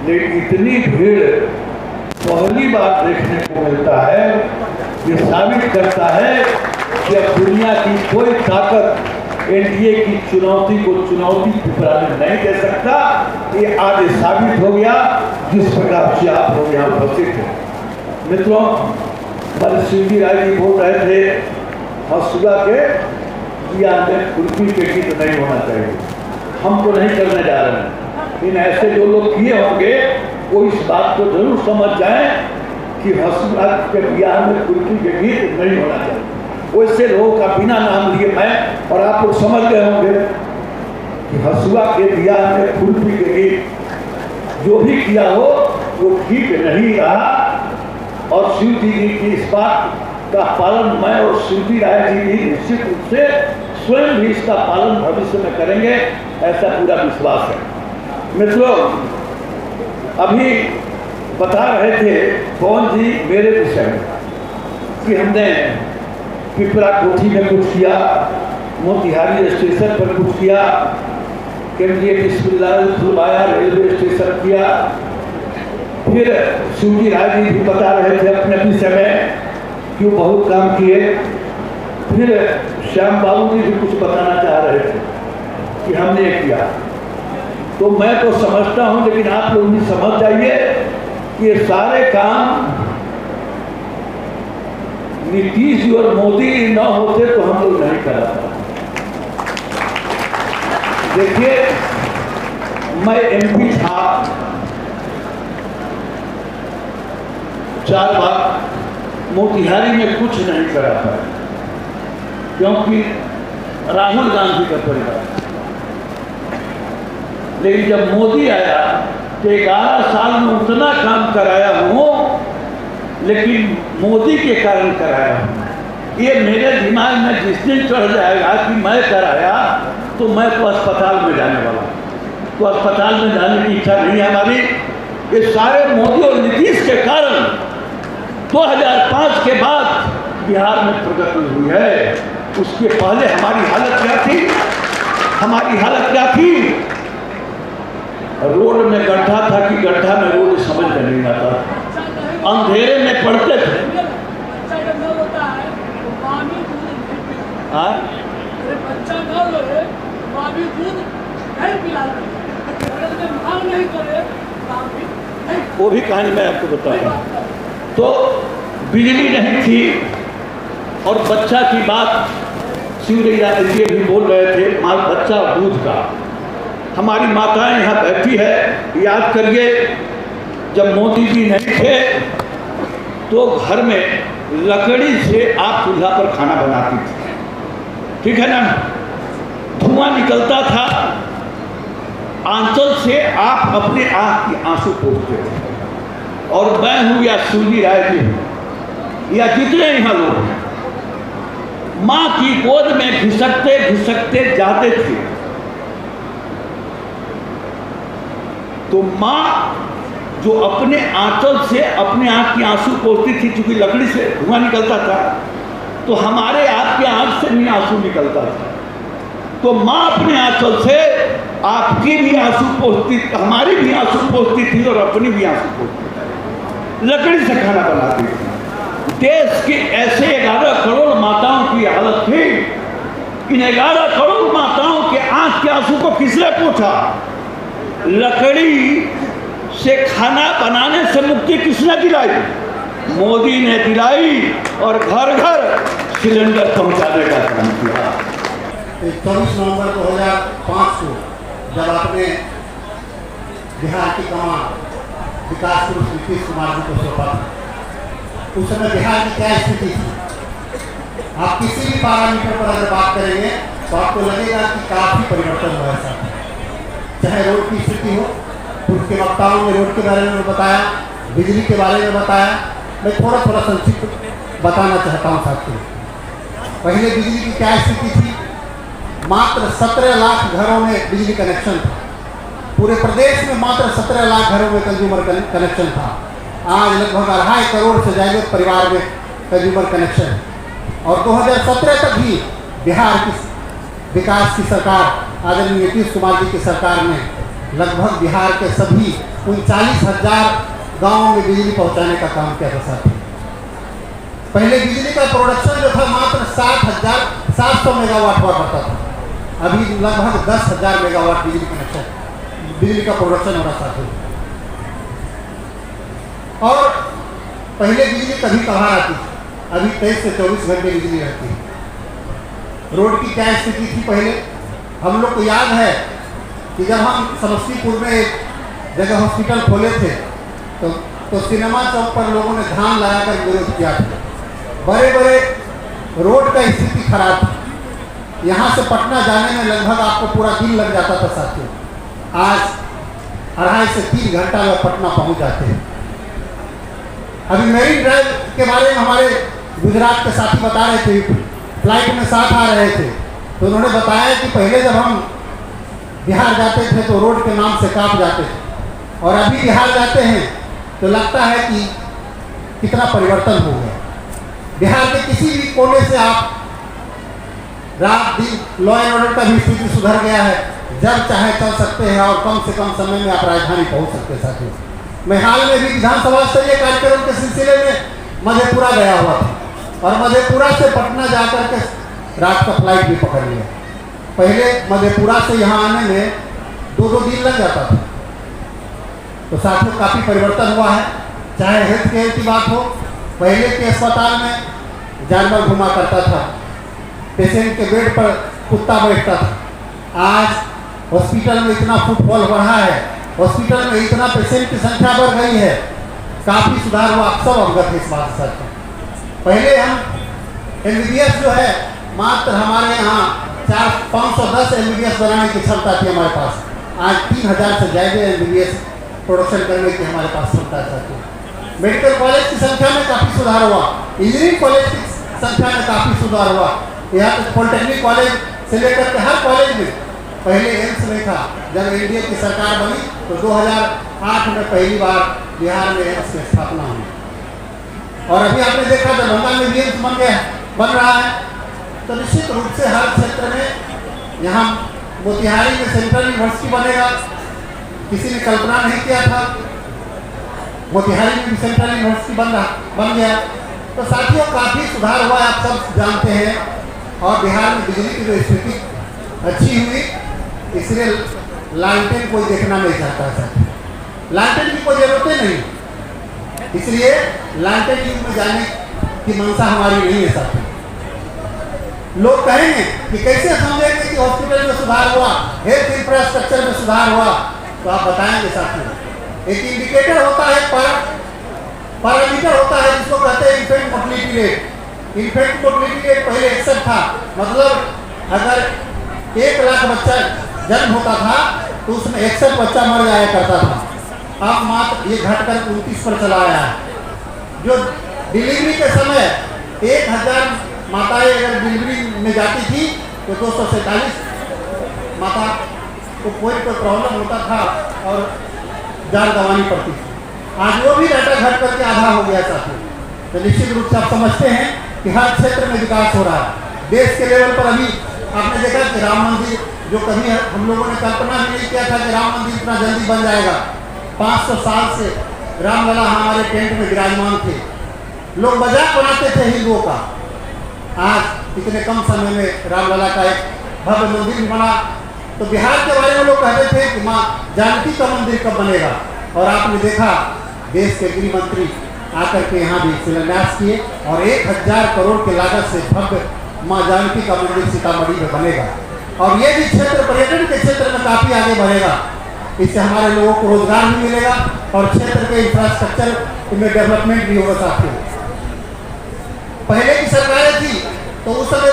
लेकिन इतनी भीड़ पहली बार देखने को मिलता है। ये साबित करता है कि अब दुनिया की कोई ताकत एनडीए की चुनौती को चुनौती पिपराने नहीं दे सकता। ये आज साबित हो गया जिस प्रकार से आप लोग यहाँ उपस्थित हैं। मित्रों, शिव जी राय जी बोल रहे थे हंसुआ के दिया में खुरपी के गीत नहीं होना चाहिए। हम तो नहीं करने जा रहे हैं, लेकिन ऐसे जो लोग किए होंगे वो इस बात को जरूर समझ जाएं कि हंसुआ के दिया में खुरपी के गीत नहीं होना चाहिए। वैसे लोगों का बिना नाम लिए मैं और आप लोग समझ गए होंगे कि हंसुआ के दिया में खुरपी के गीत जो भी किया हो वो ठीक नहीं रहा। और शिव जी की इस बात का पालन मैं और शिव जी राय जी भी निश्चित रूप से स्वयं भी इसका पालन भविष्य में करेंगे, ऐसा पूरा विश्वास है। मित्रों, अभी बता रहे थे पवन जी मेरे विषय में कि हमने पिपरा कोठी में कुछ किया, मोतिहारी स्टेशन पर कुछ किया, केंद्रीय विश्वविद्यालय खुलवाया, रेलवे स्टेशन किया। फिर शिवजी राय जी भी बता रहे थे अपने विषय में कि वो बहुत काम किए। फिर श्याम बाबू जी भी कुछ बताना चाह रहे थे कि हमने किया। तो मैं तो समझता हूँ, लेकिन आप लोग भी समझ जाइए कि ये सारे काम नीतीश जी और मोदी न होते तो हम लोग नहीं कर पाते। देखिए, मैं एमपी था 4 बार, मोतिहारी में कुछ नहीं करा था क्योंकि राहुल गांधी का परिवार। लेकिन जब मोदी आया तो 11 साल में उतना काम कराया हूँ, लेकिन मोदी के कारण कराया हूँ। ये मेरे दिमाग में जिस दिन चढ़ जाएगा कि मैं कराया तो मैं तो अस्पताल में जाने वाला हूँ। तो अस्पताल में जाने की इच्छा नहीं है हमारी। ये सारे मोदी और नीतीश के कारण 2005 के बाद बिहार में प्रगति हुई है। उसके पहले हमारी हालत क्या थी? हमारी हालत क्या थी? रोड में गड्ढा था कि गड्ढा में रोड समझ में नहीं आता, अंधेरे में पड़ते थे। वो भी कहानी मैं आपको बताता हूँ। तो बिजली नहीं थी और बच्चा की बात शिवरैया जी भी बोल रहे थे, माल बच्चा दूध का। हमारी माताएं यहाँ बैठी है, याद करिए जब मोदी जी नहीं थे तो घर में लकड़ी से आप चूल्हा पर खाना बनाती थी, ठीक है ना? धुआं निकलता था, आंचल से आप अपने आँख की आंसू पोंछते थे। और मैं हूँ या शिवजी राय जी हूँ या जितने यहाँ लोग हैं, माँ की गोद में घिसकते घिसकते जाते थे। तो माँ जो अपने आंचल से अपने आँख की आंसू पोंछती थी, क्योंकि लकड़ी से धुआं निकलता था, तो हमारे आपके आँख से भी आंसू निकलता था। तो माँ अपने आंचल से आपकी भी आंसू पोंछती, हमारी भी आंसू पोंछती थी और अपनी भी आंसू पोंछती थी, लकड़ी से खाना बनाती थी। देश के ऐसे 11 करोड़ माताओं की हालत थी, इन 11 करोड़ माताओं के आंख के आंसू को किसने पूछा? लकड़ी से खाना बनाने से मुक्ति किसने दिलाई? मोदी ने दिलाई और घर घर सिलेंडर पहुंचाने का काम किया। 24 नवंबर 2005 को जब आपने बिहार की कमान विकास पुरुष नीतीश कुमार जी को सौंपा था, उस समय बिहार की क्या स्थिति थी? आप किसी भी पैरामीटर पर अगर बात करेंगे तो आपको लगेगा कि काफी परिवर्तन हुआ है साथ। चाहे रोड की स्थिति हो, पूर्व के वक्ताओं ने रोड के बारे में बताया, बिजली के बारे में बताया। मैं थोड़ा संक्षिप्त बताना चाहता हूँ साथियों। पहले बिजली की क्या स्थिति थी? मात्र 17 लाख घरों में बिजली कनेक्शन था। पूरे प्रदेश में मात्र 17 लाख घरों में कंज्यूमर कनेक्शन था। आज लगभग 2.5 करोड़ से ज्यादा परिवार में कंज्यूमर कनेक्शन है। और 2017 तक भी बिहार की विकास की सरकार आदरणीय नीतीश कुमार जी की सरकार ने लगभग बिहार के सभी 39,000 गाँवों में बिजली पहुंचाने का काम किया था साथी। पहले बिजली का प्रोडक्शन जो था मात्र 7,700 मेगावाट हुआ करता था। अभी लगभग 10,000 मेगावाट बिजली का प्रोडक्शन हो रहा साथी। और पहले बिजली कभी कभार आती थी, अभी 23 से 24 घंटे बिजली रहती है। रोड की क्या स्थिति थी पहले? हम लोग को याद है कि जब हम समस्तीपुर में एक जगह हॉस्पिटल खोले थे तो सिनेमा चौक पर लोगों ने धान लगाकर विरोध किया था। बड़े बड़े रोड का स्थिति खराब थी। यहाँ से पटना जाने में लगभग आपको पूरा दिन लग जाता था साथियों। आज 2.5 से 3 घंटा में पटना पहुँच जाते हैं। अभी मेरीन ड्राइव के बारे में हमारे गुजरात के साथी बता रहे थे, फ्लाइट में साथ आ रहे थे, तो उन्होंने बताया कि पहले जब हम बिहार जाते थे तो रोड के नाम से कांप जाते थे, और अभी बिहार जाते हैं तो लगता है कि कितना परिवर्तन हो गया। बिहार के किसी भी कोने से आप रात दिन लॉ एंड ऑर्डर का भी स्थिति सुधर गया है। जब चाहे चल सकते हैं और कम से कम समय में आप राजधानी पहुंच सकते हैं साथियों। मैं हाल में भी विधानसभा स्तरीय कार्यक्रम के सिलसिले में मधेपुरा गया हुआ था, और मधेपुरा से पटना जाकर के रात का फ्लाइट भी पकड़ लिया। पहले मधेपुरा से यहाँ आने में 2-2 दिन लग जाता था। तो साथियों काफ़ी परिवर्तन हुआ है। चाहे हेल्थ केयर की बात हो, पहले के अस्पताल में जानवर घुमा करता था, पेशेंट के बेड पर कुत्ता बैठता था। आज हॉस्पिटल में इतना फुटफॉल बढ़ा है, हॉस्पिटल में इतना पेशेंट की संख्या बढ़ गई है, काफ़ी सुधार हुआ। आप सब अवगत है इस बात से। पहले हम MBBS जो है मात्र हमारे यहाँ 510 MBBS बनाने की क्षमता थी हमारे पास। आज 3,000 से ज़्यादा MBBS प्रोडक्शन करने की हमारे पास क्षमता है। मेडिकल कॉलेज की संख्या में काफ़ी सुधार हुआ, इंजीनियरिंग कॉलेज की संख्या में काफ़ी सुधार हुआ। यहाँ तक पॉलिटेक्निक कॉलेज से लेकर के हर कॉलेज में, पहले एम्स में था। जब एनडीए की सरकार बनी तो 2008 में पहली बार बिहार में एम्स की स्थापना हुई, और अभी आपने देखा दरभंगा में भी एम्स बन रहा है। तो निश्चित रूप से हर क्षेत्र में, यहाँ मोतिहारी में सेंट्रल यूनिवर्सिटी बनेगा, किसी ने कल्पना नहीं किया था। मोतिहारी में भी सेंट्रल यूनिवर्सिटी बन गया। तो साथियों काफ़ी सुधार हुआ है, आप सब जानते हैं। और बिहार में बिजली की जो स्थिति अच्छी हुई, इसलिए लालटेन कोई देखना नहीं चाहता सर। लालटेन की कोई जरूरत नहीं, इसलिए लालटेन युग में जाने की मंशा हमारी नहीं है साथी। लोग कहेंगे कि कैसे समझेंगे कि हॉस्पिटल में सुधार हुआ, हेल्थ इंफ्रास्ट्रक्चर में सुधार हुआ, तो आप बताएंगे साथियों। एक इंडिकेटर होता है, पैरामीटर होता है जिसको कहते हैं infant mortality rate. Infant mortality rate पहले 61 था, मतलब अगर 1 लाख बच्चा जन्म होता था तो उसमें 61 बच्चा मर जाया करता था। अब मात्र ये घटकर 29 पर चला आया है। जो डिलीवरी के समय 1000 माताएं अगर डिलीवरी में जाती थी तो 247 माता को कोई प्रॉब्लम होता था और जान गंवानी पड़ती थी। आज वो भी डाटा घट करके आधा हो गया साथियों। तो निश्चित रूप से आप समझते हैं कि हर क्षेत्र में विकास हो रहा है। देश के लेवल पर अभी आपने देखा कि राम मंदिर जो कभी हम लोगों ने कल्पना भी नहीं किया था कि राम मंदिर इतना जल्दी बन जाएगा। 500 साल से रामलला हमारे टेंट में विराजमान थे, लोग मजाक बनाते थे हिंदुओं का। आज इतने कम समय में रामलला का एक भव्य मंदिर भी बना। तो बिहार के बारे में लोग कहते थे कि माँ जानकी का मंदिर कब बनेगा, और आपने देखा देश के गृह मंत्री आकर के यहाँ भी शिलान्यास किए और 1000 करोड़ के लागत से भव्य माँ जानकी का मंदिर सीतामढ़ी में बनेगा। और ये भी क्षेत्र पर्यटन के क्षेत्र में काफी आगे बढ़ेगा। इससे हमारे लोगों को रोजगार भी मिलेगा और क्षेत्र के इंफ्रास्ट्रक्चर में डेवलपमेंट भी होगा। साथियों, पहले की सरकारें थी तो उस समय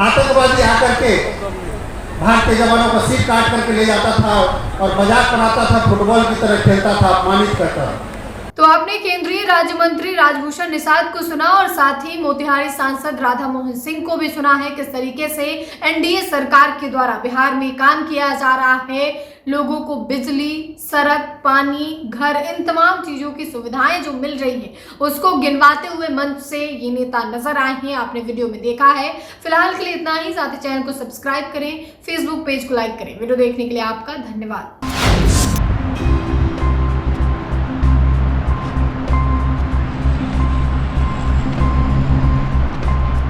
आतंकवादी आकर के भारतीय जवानों का सिर काट करके ले जाता था और मजाक बनाता था, फुटबॉल की तरह खेलता था, अपमानित करता था। तो आपने केंद्रीय राज्य मंत्री राजभूषण निषाद को सुना और साथ ही मोतिहारी सांसद राधा मोहन सिंह को भी सुना है किस तरीके से एनडीए सरकार के द्वारा बिहार में काम किया जा रहा है। लोगों को बिजली, सड़क, पानी, घर, इन तमाम चीजों की सुविधाएं जो मिल रही हैं उसको गिनवाते हुए मंच से ये नेता नजर आए हैं। आपने वीडियो में देखा है। फिलहाल के लिए इतना ही। साथ ही चैनल को सब्सक्राइब करें, फेसबुक पेज को लाइक करें। वीडियो देखने के लिए आपका धन्यवाद।